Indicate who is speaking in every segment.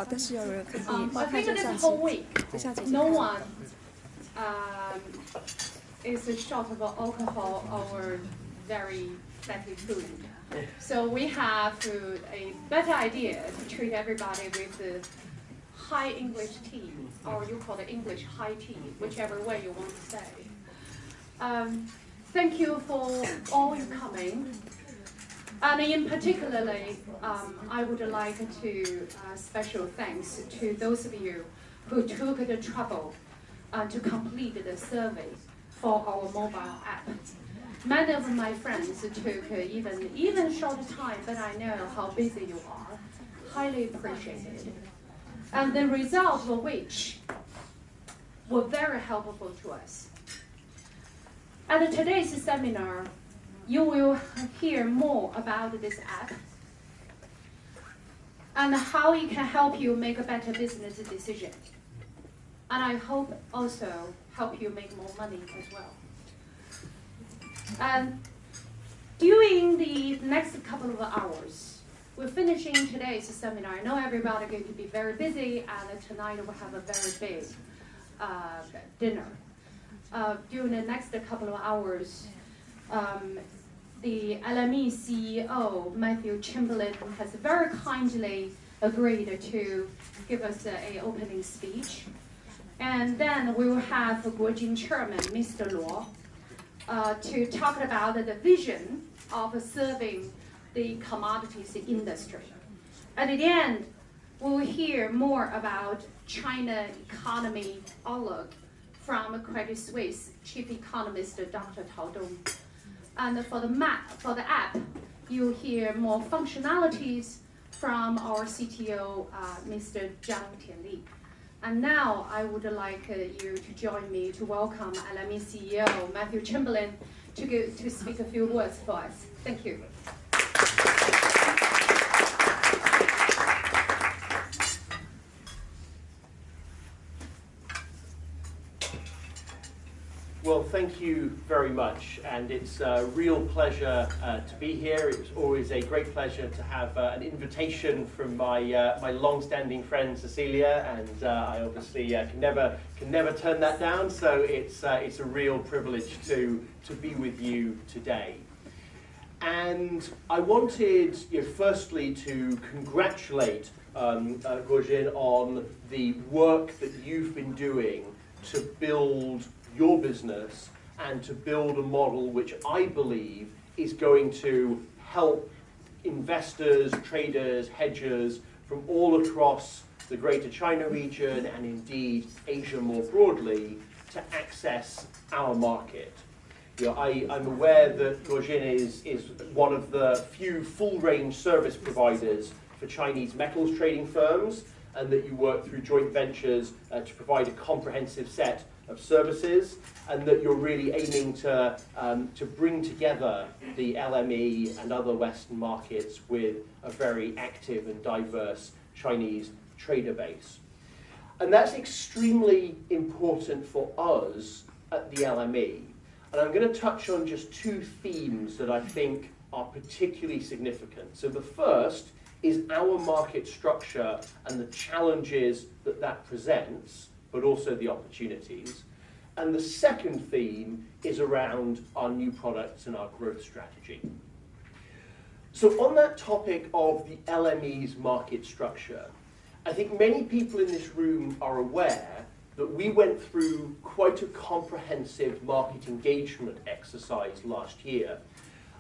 Speaker 1: 但是有人可以
Speaker 2: I think this whole week, no one is short of alcohol or very fatty food. So we have a better idea to treat everybody with the high English tea, or you call it English high tea, whichever way you want to say. Thank you for all you coming. And in particularly, I would like to special thanks to those of you who took the trouble to complete the survey for our mobile app. Many of my friends took even short time, but I know how busy you are. Highly appreciated. And the results of which were very helpful to us. At today's seminar, you will hear more about this app and how it can help you make a better business decision. And I hope also help you make more money as well. And during the next couple of hours, we're finishing today's seminar. I know everybody is going to be very busy, and tonight we'll have a very big dinner. During the next couple of hours, the Lme CEO, Matthew Chamberlain, has very kindly agreed to give us an opening speech. And then we will have Guojin Chairman, Mr. Luo, to talk about the vision of serving the commodities industry. At the end, we will hear more about China economy outlook from Credit Suisse Chief Economist Dr. Tao Dong. And for the app, you'll hear more functionalities from our CTO, Mr. Zhang Tianli. And now I would like you to join me to welcome Lme CEO Matthew Chamberlain to speak a few words for us. Thank you.
Speaker 3: Well, thank you very much, and it's a real pleasure to be here. It's always a great pleasure to have an invitation from my my long-standing friend Cecilia, and I obviously can never turn that down. So it's a real privilege to be with you today. And I wanted, firstly, to congratulate Guojin on the work that you've been doing to build your business and to build a model which I believe is going to help investors, traders, hedgers from all across the Greater China region and indeed Asia more broadly to access our market. I'm aware that Guojin is one of the few full-range service providers for Chinese metals trading firms, and that you work through joint ventures to provide a comprehensive set of services, and that you're really aiming to bring together the LME and other Western markets with a very active and diverse Chinese trader base. And that's extremely important for us at the LME. And I'm going to touch on just two themes that I think are particularly significant. So the first is our market structure and the challenges that that presents, but also the opportunities. And the second theme is around our new products and our growth strategy. So on that topic of the LME's market structure, I think many people in this room are aware that we went through quite a comprehensive market engagement exercise last year.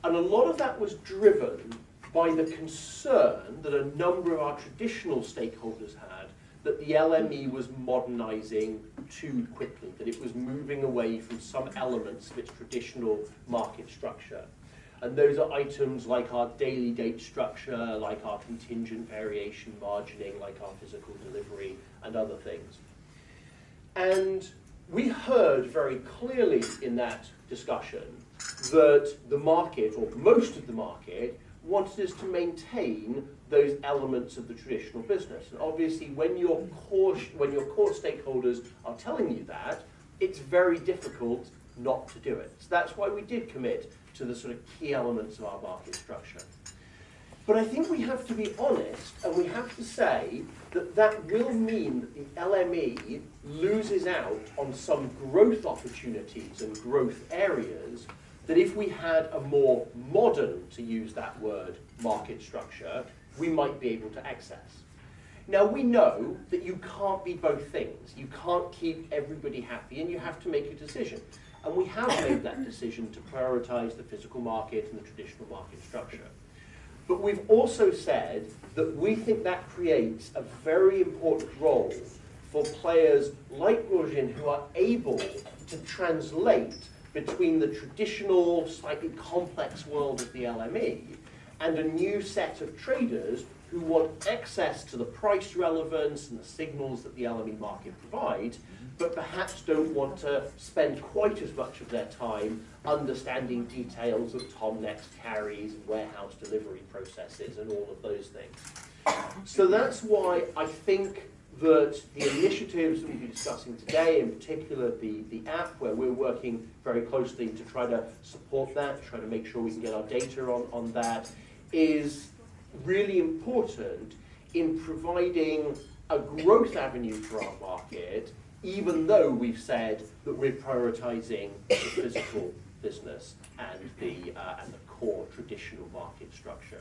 Speaker 3: And a lot of that was driven by the concern that a number of our traditional stakeholders had that the LME was modernizing too quickly, that it was moving away from some elements of its traditional market structure. And those are items like our daily date structure, like our contingent variation margining, like our physical delivery, and other things. And we heard very clearly in that discussion that the market, or most of the market, wanted us to maintain those elements of the traditional business. And obviously, when your core stakeholders are telling you that, it's very difficult not to do it. So that's why we did commit to the sort of key elements of our market structure. But I think we have to be honest, and we have to say that that will mean that the LME loses out on some growth opportunities and growth areas that if we had a more modern, to use that word, market structure, we might be able to access. Now, we know that you can't be both things. You can't keep everybody happy, and you have to make a decision. And we have made that decision to prioritize the physical market and the traditional market structure. But we've also said that we think that creates a very important role for players like Gojin who are able to translate between the traditional, slightly complex world of the LME and a new set of traders who want access to the price relevance and the signals that the LME market provides, but perhaps don't want to spend quite as much of their time understanding details of Tomnext carries, warehouse delivery processes, and all of those things. So that's why I think that the initiatives that we'll be discussing today, in particular the app, where we're working very closely to try to support that, try to make sure we can get our data on that, is really important in providing a growth avenue for our market, even though we've said that we're prioritizing the physical business and the core traditional market structure.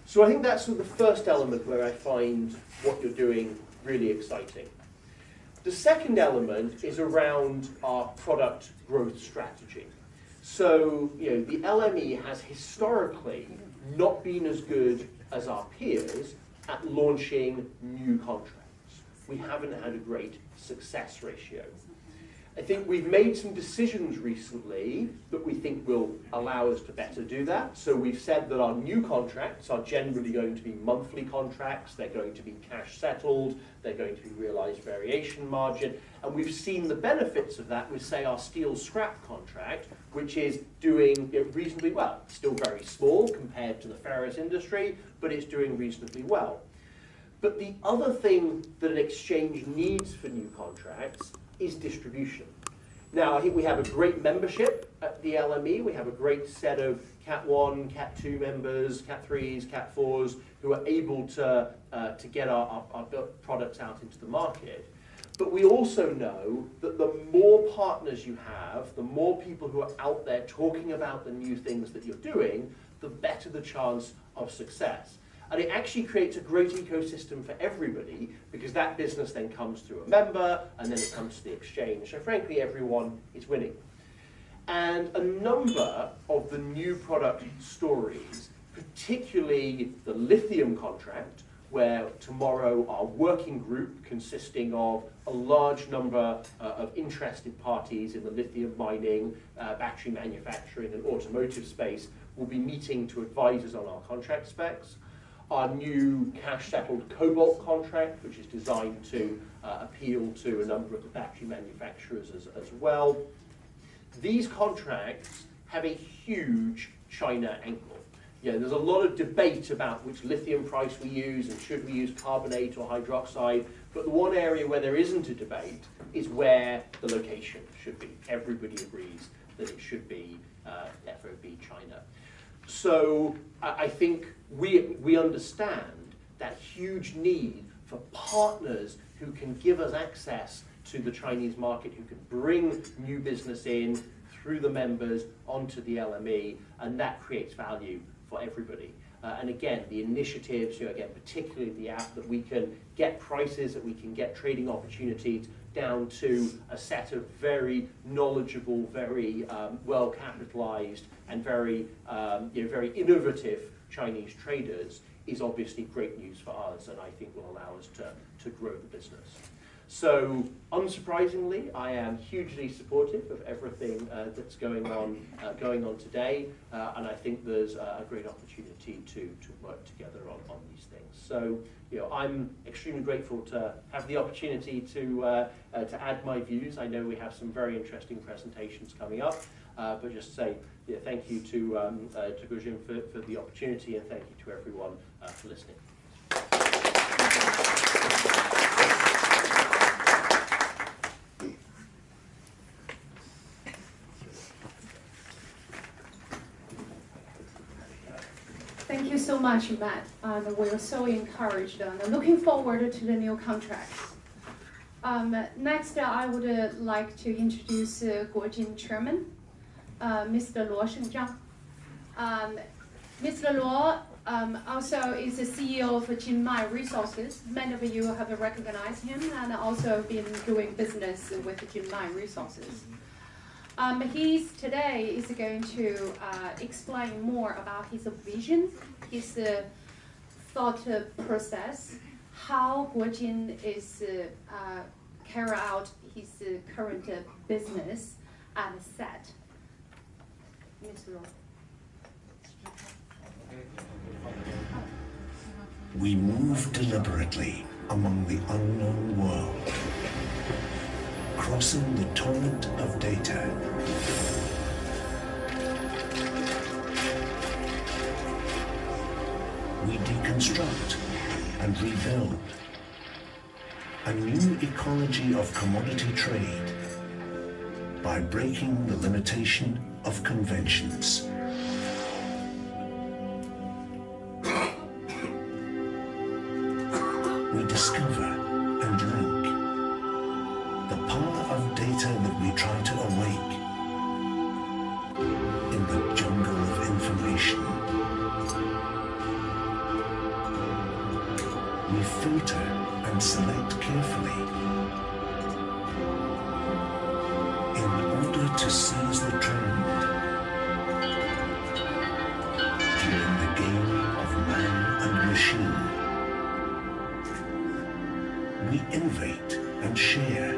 Speaker 3: So I think that's sort of the first element where I find what you're doing really exciting. The second element is around our product growth strategy. So, the LME has historically not been as good as our peers at launching new contracts. We haven't had a great success ratio. I think we've made some decisions recently that we think will allow us to better do that. So we've said that our new contracts are generally going to be monthly contracts, they're going to be cash settled, they're going to be realized variation margin, and we've seen the benefits of that with, say, our steel scrap contract, which is doing reasonably well. Still very small compared to the ferrous industry, but it's doing reasonably well. But the other thing that an exchange needs for new contracts is distribution. Now, I think we have a great membership at the LME. We have a great set of Cat 1, Cat 2 members, Cat 3s, Cat 4s, who are able to get our products out into the market. But we also know that the more partners you have, the more people who are out there talking about the new things that you're doing, the better the chance of success. And it actually creates a great ecosystem for everybody, because that business then comes through a member, and then it comes to the exchange. So frankly, everyone is winning. And a number of the new product stories, particularly the lithium contract, where tomorrow our working group, consisting of a large number of interested parties in the lithium mining, battery manufacturing, and automotive space, will be meeting to advise us on our contract specs. Our new cash-settled cobalt contract, which is designed to appeal to a number of the battery manufacturers as well. These contracts have a huge China angle. There's a lot of debate about which lithium price we use and should we use carbonate or hydroxide, but the one area where there isn't a debate is where the location should be. Everybody agrees that it should be FOB China. So I think we understand that huge need for partners who can give us access to the Chinese market, who can bring new business in through the members onto the LME, and that creates value for everybody. And again, the initiatives, again, particularly the app, that we can get prices, that we can get trading opportunities down to a set of very knowledgeable, very well capitalized, and very very innovative Chinese traders is obviously great news for us, and I think will allow us to grow the business. So, unsurprisingly, I am hugely supportive of everything that's going on today, and I think there's a great opportunity to work together on these things. So, I'm extremely grateful to have the opportunity to add my views. I know we have some very interesting presentations coming up, but just to say thank you to Gojin for the opportunity, and thank you to everyone for listening.
Speaker 2: Thank you so so much, Matt, and we're so encouraged and looking forward to the new contracts. Next, I would like to introduce Guojin Chairman, Mr. Luo Shengzhang. Mr. Luo also is the CEO of Lme Resources. Many of you have recognized him and also been doing business with Lme Resources. Today is going to explain more about his vision, his thought process, how Guojin is carry out his current business and set. Mr. Luo.
Speaker 1: We move deliberately among the unknown world, crossing the torrent of data. We deconstruct and rebuild a new ecology of commodity trade by breaking the limitation of conventions. We discover and link the power of data that we try to awake in the jungle of information. We filter and select carefully in order to seize the trend during the game of man and machine. We innovate and share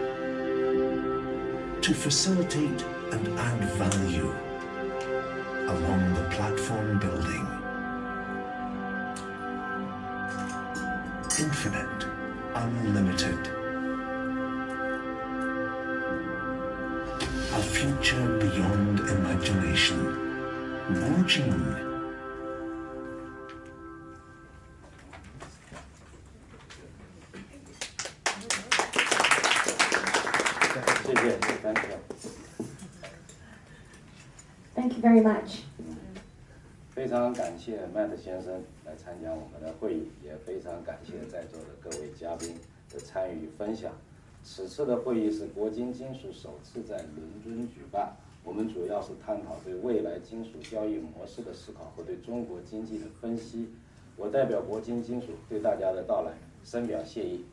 Speaker 1: to facilitate and add value along the platform building. Infinite, unlimited. A future beyond imagination. Guojin.
Speaker 4: Thank you very much.
Speaker 5: 非常感谢 Matt 先生来参加我们的会议，也非常感谢在座的各位嘉宾的参与分享。此次的会议是国金金属首次在伦敦举办，我们主要是探讨对未来金属交易模式的思考和对中国经济的分析。我代表国金金属对大家的到来深表谢意。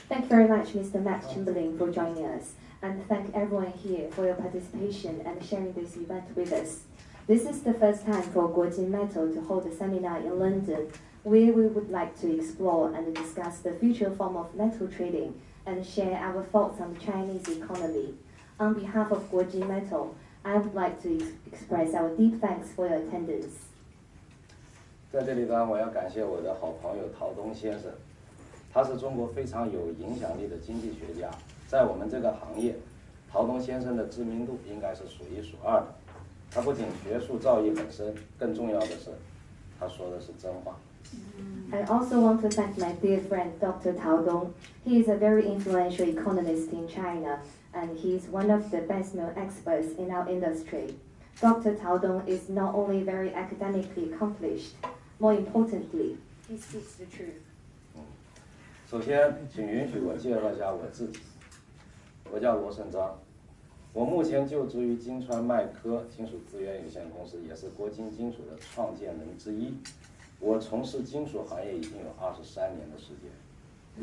Speaker 4: Thank you very much, Mr. Matt Chamberlain, for joining us, and thank everyone here for your participation and sharing this event with us. This is the first time for Guojin Metal to hold a seminar in London, where we would like to explore and discuss the future form of metal trading and share our thoughts on the Chinese economy. On behalf of Guojin Metal, I would like to express our deep thanks for your attendance.
Speaker 5: 在这里呢，我要感谢我的好朋友陶东先生。他是中国非常有影响力的经济学家，在我们这个行业，陶东先生的知名度应该是数一数二的。他不仅学术造诣很深，更重要的是，他说的是真话。
Speaker 4: I also want to thank my dear friend Dr. Tao Dong. He is a very influential economist in China, and he is one of the best-known experts in our industry. Dr. Tao Dong is not only very academically accomplished, more importantly, he speaks the truth.
Speaker 5: 首先，请允许我介绍一下我自己。我叫罗胜章，我目前就职于金川麦科金属资源有限公司，也是国金金属的创建人之一。我从事金属行业已经有23年的时间。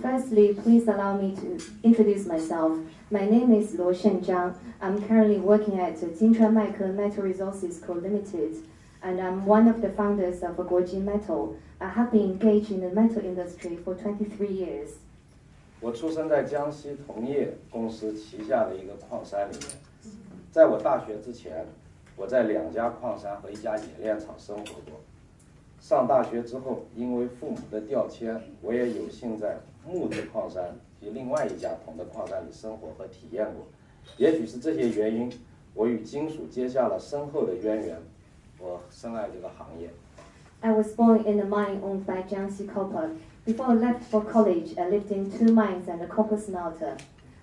Speaker 4: Firstly, please allow me to introduce myself. My name is Luo Shengzhang. I'm currently working at Jinchuan Meike Metal Resources Co. Limited, and I'm one of the founders of Guojin Metal. I have been engaged in the metal industry for 23 years.
Speaker 5: 我出生在江西铜业公司旗下的一个矿山里面。在我大学之前，我在2家矿山和1家冶炼厂生活过。上大学之后，因为父母的调迁，我也有幸在木质矿山及另外1家铜的矿山里生活和体验过。也许是这些原因，我与金属结下了深厚的渊源。我深爱这个行业。
Speaker 4: I was born in a mine owned by Jiangxi Copper. Before I left for college, I lived in 2 mines and a copper smelter.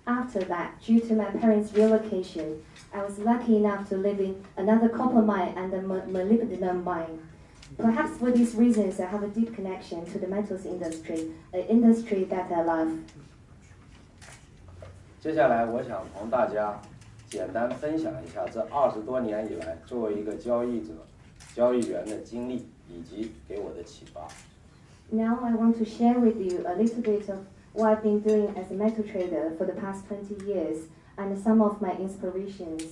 Speaker 4: After that, due to my parents' relocation, I was lucky enough to live in another copper mine and a molybdenum mine. Perhaps for these reasons, I have a deep connection to the metals industry, an industry that I love.
Speaker 5: 接下来，我想同大家简单分享一下这20多年以来作为一个交易者、交易员的经历以及给我的启发。
Speaker 4: Now I want to share with you a little bit of what I've been doing as a metal trader for the past 20 years and some of my inspirations.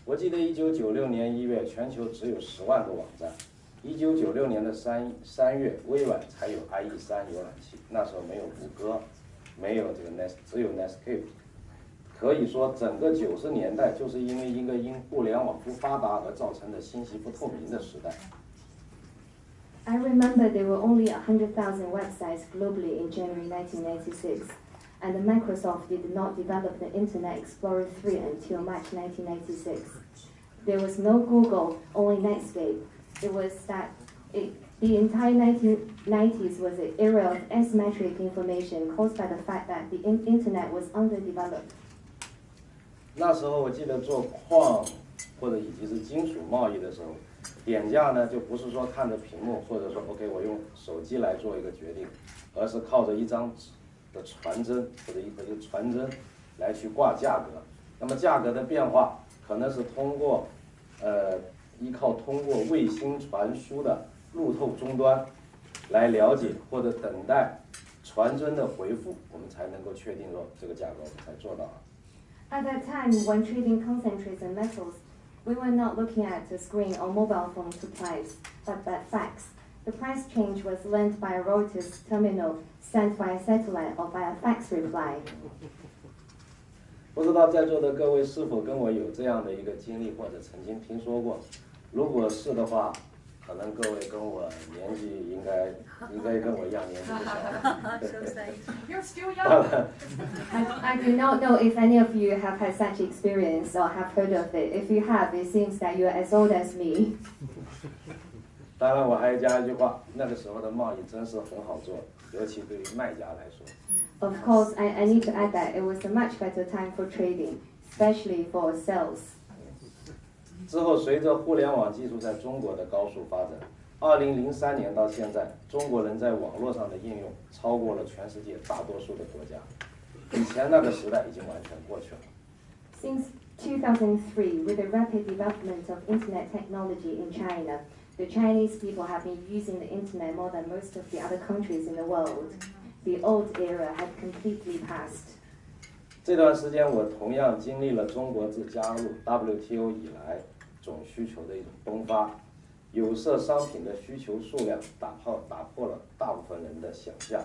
Speaker 5: 我记得1996年1月，全球只有10万个网站。1996年的3月，微软才有 IE3 浏览器，那时候没有谷歌，没有这个只有 Netscape。可以说，整个90年代就是因为一个因互联网不发达而造成的信息不透明的时代。
Speaker 4: I remember there were only 100,000 websites globally in January 1996, and Microsoft did not develop the Internet Explorer 3 until March 1996. There was no Google, only Netscape. It was that the entire 1990s was an era of asymmetric information caused by the fact that the Internet was underdeveloped.
Speaker 5: 那时候我记得做矿或者以及是金属贸易的时候，点价呢就不是说看着屏幕，或者说 OK 我用手机来做一个决定，而是靠着一张纸的传真或者一个传真来去挂价格。那么价格的变化可能是依靠通过卫星传输的路透终端来了解或者等待传真的回复，我们才能够确定说这个价格我们才做到了。
Speaker 4: At that time, when trading concentrates and metals, we were not looking at a screen or mobile phone to price, but by fax. The price change was learned by a Reuters terminal sent by a satellite or by a fax reply.
Speaker 5: 不知道在座的各位是否跟我有这样的一个经历，或者曾经听说过？如果是的话，可能各位跟我年纪应该跟我一样年纪不小。
Speaker 2: You're still young.
Speaker 4: I do not know if any of you have had such experience or have heard of it. If you have, it seems that you are as old as me.
Speaker 5: 当然，我还加一句话，那个时候的贸易真是很好做，尤其对于卖家来说。
Speaker 4: Of course, I need to add that it was a much better time for trading, especially for sales.
Speaker 5: 之后，随着互联网技术在中国的高速发展，2003年到现在，中国人在网络上的应用超过了全世界大多数的国家。以前那个时代已经完全过去了。
Speaker 4: Since 2003, with the rapid development of internet technology in China, the Chinese people have been using the internet more than most of the other countries in the world. The old era had completely passed.
Speaker 5: 这段时间，我同样经历了中国自加入 WTO 以来总需求的一种崩发，有色商品的需求数量打破了大部分人的想象，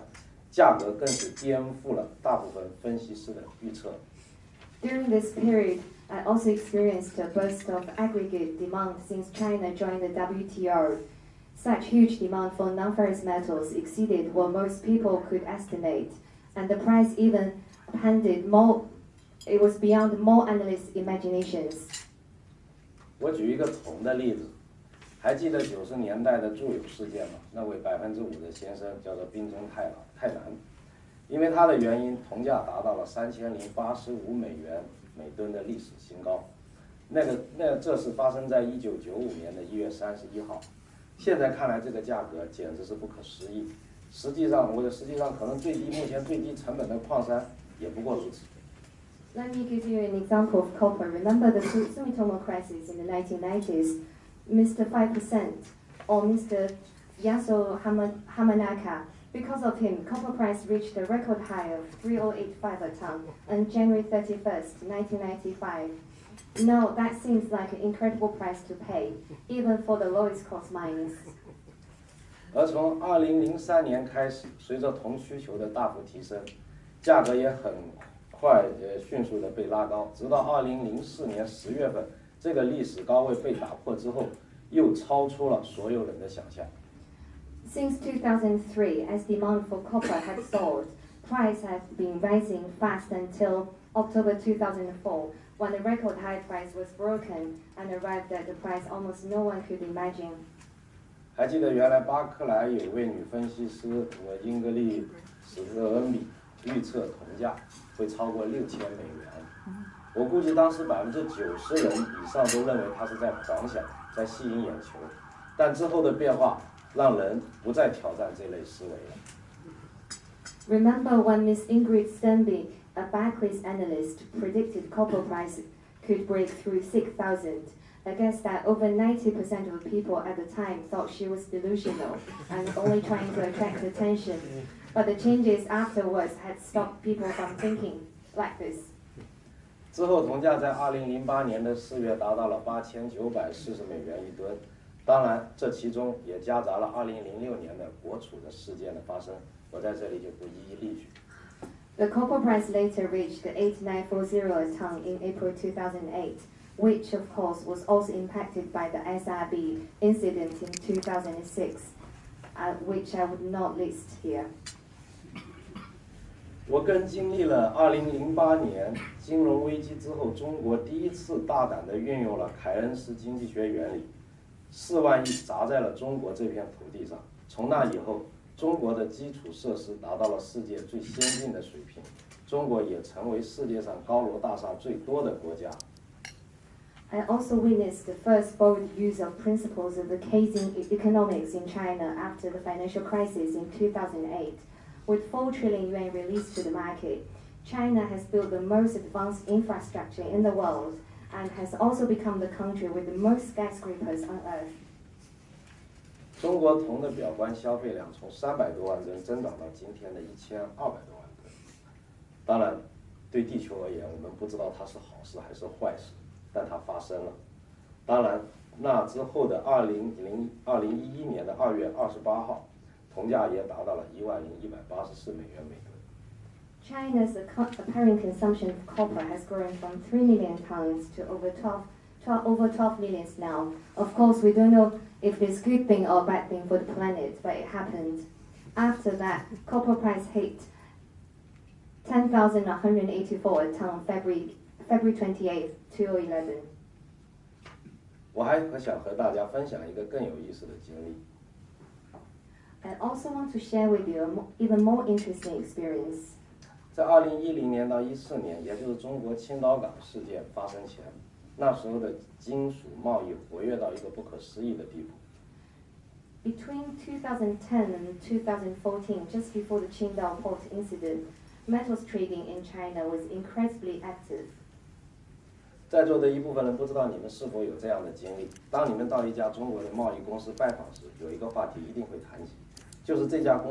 Speaker 5: 价格更是颠覆了大部分分析师的预测。
Speaker 4: During this period, I also experienced a burst of aggregate demand since China joined the WTO. Such huge demand for non-ferrous metals exceeded what most people could estimate, and the price even it was beyond more analysts' imaginations.
Speaker 5: 我举一个铜的例子，还记得90年代的铸有事件吗？那位5%的先生叫做滨中泰南，因为他的原因，铜价达到了3085美元每吨的历史新高。这是发生在1995年的1月31号。现在看来，这个价格简直是不可思议。实际上可能目前最低成本的矿山也不过如此。
Speaker 4: Let me give you an example of copper. Remember the Sumitomo crisis in the 1990s? Mr. 5% or Mr. Yasuo Hamanaka. Because of him, copper price reached a record high of 3085 a ton on January 31st, 1995. Now that seems like an incredible price to pay, even for the lowest cost mines.
Speaker 5: 而从2003年开始，随着铜需求的大幅提升，价格也很快迅速的被拉高，直到2004年10月份，这个历史高位被打破之后，又超出了所有人的想象。
Speaker 4: Since 2003, as demand for copper had soared, price has been rising fast until October 2004, when the record high price was broken and arrived at a price almost no one could imagine.
Speaker 5: 还记得原来巴克莱有位女分析师英格丽史特恩比预测铜价会超过6000美元。我估计当时90%人以上都认为它是在狂想，在吸引眼球。但之后的变化让人不再挑战这类思维了。
Speaker 4: Remember when Miss Ingrid Sternby, a Barclays analyst, predicted copper price could break through 6,000? I guess that over 90% of the people at the time thought she was delusional and only trying to attract attention. But the changes afterwards had stopped people from thinking like this.
Speaker 5: 之后，铜价在2008年的4月达到了8940美元一吨。当然，这其中也夹杂了2006年的国储的事件的发生，我在这里就不一一例举。
Speaker 4: The copper price later reached 8940 a ton in April 2008, which of course was also impacted by the SRB incident in 2006, which I would not list here.
Speaker 5: 我更经历了2008年金融危机之后，中国第一次大胆地运用了凯恩斯经济学原理，4万亿砸在了中国这片土地上。从那以后，中国的基础设施达到了世界最先进的水平，中国也成为世界上高楼大厦最多的国家。
Speaker 4: I also witnessed the first bold use of principles of the Keynesian economics in China after the financial crisis in 2008. With 4 trillion yuan released to the market, China has built the most advanced infrastructure in the world and has also become the country with the most skyscrapers on earth.
Speaker 5: 中国铜的表观消费量从300多万吨增长到今天的1200多万吨。当然，对地球而言，我们不知道它是好事还是坏事，但它发生了。当然，那之后的2011年的2月28号，铜价也达到了10184美元每吨。
Speaker 4: China's apparent consumption of copper has grown from 3 million tons to over 12 million now. Of course, we don't know if it's a good thing or a bad thing for the planet, but it happened. After that, copper price hit 10,184 a ton February 28, 2011.
Speaker 5: 我还想和大家分享一个更有意思的经历。
Speaker 4: I also want to share with you an even more interesting experience.
Speaker 5: 在2010年到14年，也就是中国青岛港事件发生前，那时候的金属贸易活跃到一个不可思议的地步。
Speaker 4: Between 2010 and 2014, just before the Qingdao port incident, metals trading in China was incredibly active.
Speaker 5: 在座的一部分人不知道你们是否有这样的经历：当你们到一家中国的贸易公司拜访时，有一个话题一定会谈及，就是这家公司